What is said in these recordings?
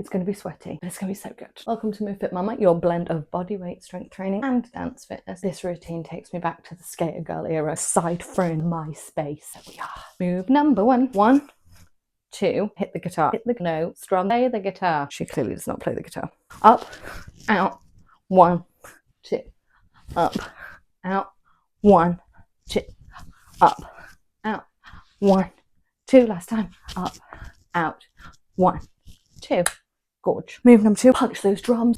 It's going to be sweaty, but it's going to be so good. Welcome to MoveFit Mama, your blend of body weight, strength training and dance fitness. This routine takes me back to the skater girl era, aside from my space. So we are. Move number 1. 1, 2, hit the guitar. Hit the note, strum, play the guitar. She clearly does not play the guitar. Up, out, 1, 2, up, out, 1, 2, up, out, 1, 2, last time, up, out, 1, 2. Gorge. Move number 2, punch those drums.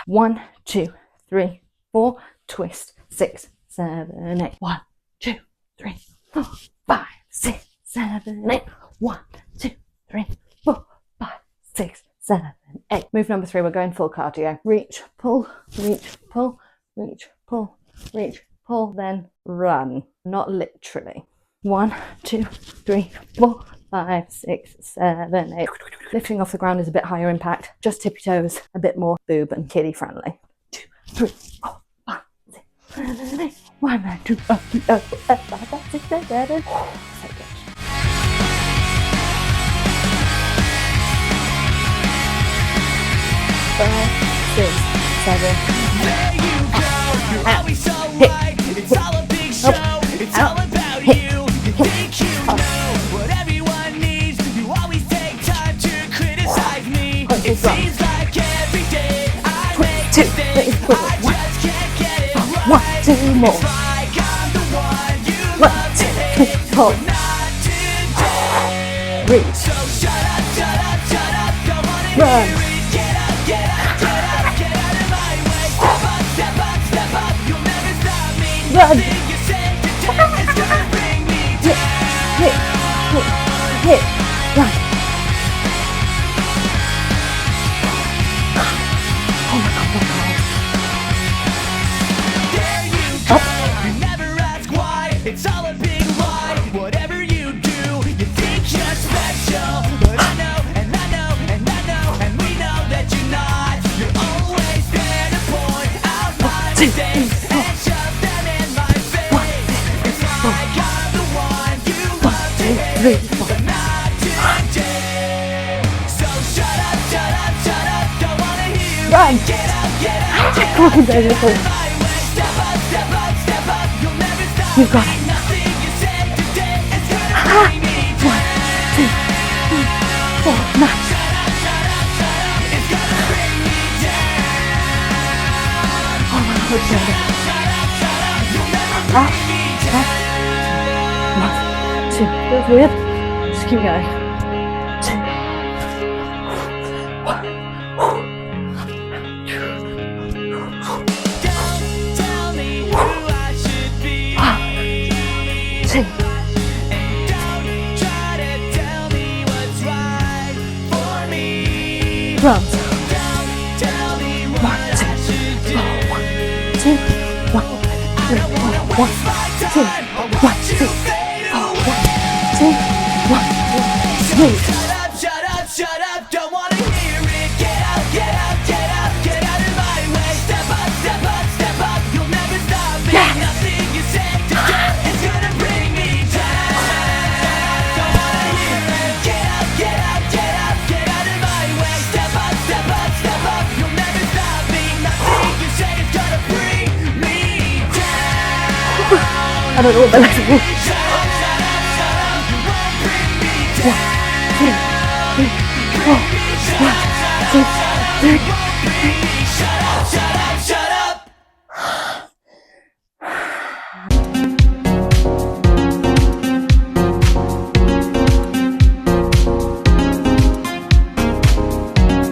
1, 2, 3, 4, twist, 6, 7, 8. 1, 2, 3, 4, 5, 6, 7, 8. 1, 2, 3, 4, 5, 6, 7, 8. Move number 3, we're going full cardio. Reach, pull, reach, pull, reach, pull, reach, pull, then run. Not literally. 1, 2, 3, 4, 5, 6, 7, 8. Lifting off the ground is a bit higher impact. Just tippy toes, a bit more boob and kiddie friendly. 2, 3, 4, 5, 6, 7, 8. 1, 2, 3, 4, 5, 6, 7. So good. Five, 6, 7. There you go. You're always so right. It's all a big show. It's all about you. You think you know what everyone needs. You always take time to criticize me. It seems like every day I make mistakes. I just can't get it right. 1, 2 more. It's like I'm the one you 1, love to 2, 3, hate, 4. but not today. Reach. So shut up, shut up, shut up. Don't wanna Run. hear it. Get up, get up, get up, get out of my way. Step up, step up, step up. You'll never stop me. Run. Nothing you say today is gonna bring me down. Hit, hit, run. Oh my god, There you go. You never ask why. It's all a big lie. Whatever you do, you think you're special. But I know, and I know, and I know, and we know that you're not. You're always there to point out my mistakes and shove them in my face. It's like I'm the one you love to hate, but not today. So shut up, shut up, shut up. Don't wanna hear Run. it. Get up, get up, get Come on, up. baby, Get please. out of my way. Step up, step up, step up. You'll never stop You've got me. it. Nothing you say today is gonna bring me down. 4, 9. Shut up, shut up, shut up. It's gonna bring me down. Oh my god, Shut up, shut up. You'll never bring me down. 1, 2. Feels weird. Just keep going. 2. 1. Don't tell me who I should be. 2. And don't try to tell me what's right for me. Drums. Don't tell me what 1, 2, I should do. 1, 2, 1, 3, 4, 1, 2, 1, 2, 1, 2, 1, 3. Shut up, shut up, shut up. Don't wanna hear it. Get out, get out, get out, get out of my way. Step up, step up, step up. You'll never stop me. Yes. Nothing you say today is gonna bring me down. Don't wanna hear it. Get out, get out, get out, get out of my way. Step up, step up, step up. You'll never stop me. Nothing you say is gonna bring me down. I don't know what my legs are. Shut up, shut up, shut up. You won't bring me down. 2, 3, 4, 1, 2, 3. Shut up, shut up.